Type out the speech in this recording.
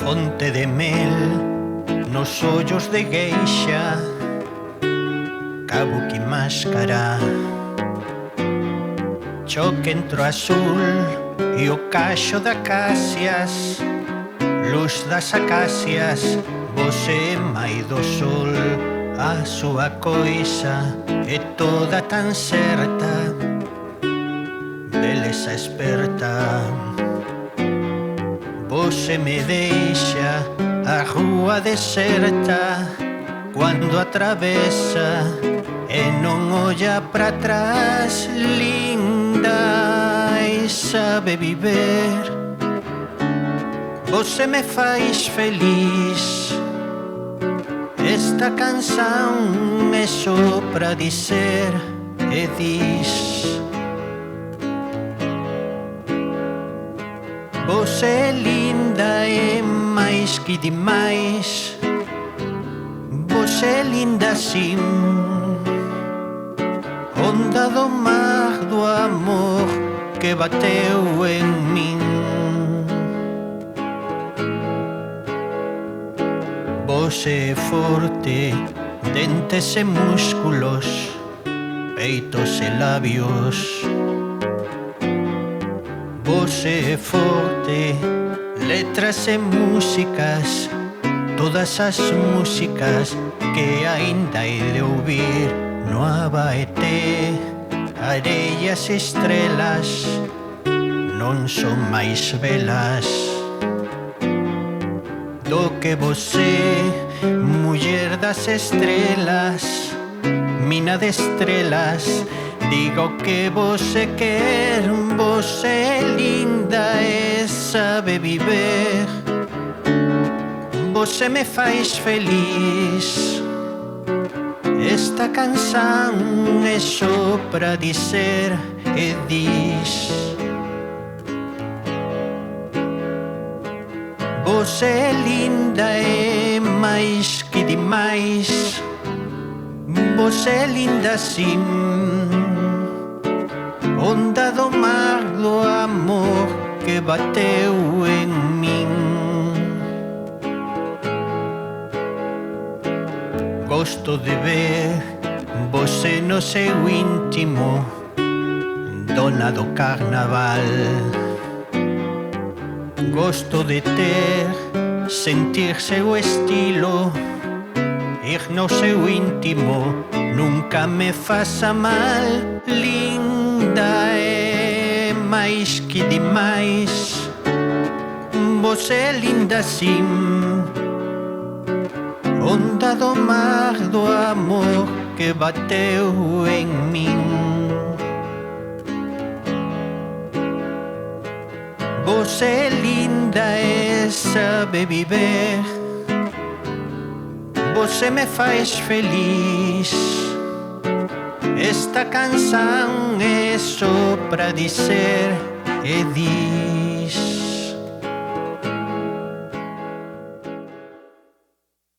fonte de mel nos ollos de gueixa, kabuki máscara, choque entre o azul e o caxo de acacias, luz das acacias, você mai do sol. A súa coisa é toda tan certa, beleza experta. Você me deixa a rúa deserta cando atravesa e non olla para trás, linda e sabe viver. Você me faz feliz. Esta canção é só pra dizer e diz: você é linda e mais que demais. Você é linda sim, onda do mar do amor que bateu em mim. Você é forte, dentes e músculos, peitos e lábios. Você é forte, letras e músicas, todas as músicas que ainda he de ouvir no Abaeté. Areias e estrelas non son máis belas do que você, muller das estrelas, mina de estrelas. Diga o que você quer, você é linda e sabe viver. Você me faz feliz. Esta canção é só pra dizer e diz: você é linda e mais que demais. Você é linda sim, onda do mar do amor que bateu em mim. Gosto de ver você no seu íntimo, dona do carnaval. Gosto de ter, sentir seu estilo, ir no seu íntimo, nunca me faça mal. Linda é mais que demais. Você é linda sim, onda do mar do amor que bateu em mim. Você é linda e sabe viver. Você me faz feliz. Esta canção é só pra dizer e diz: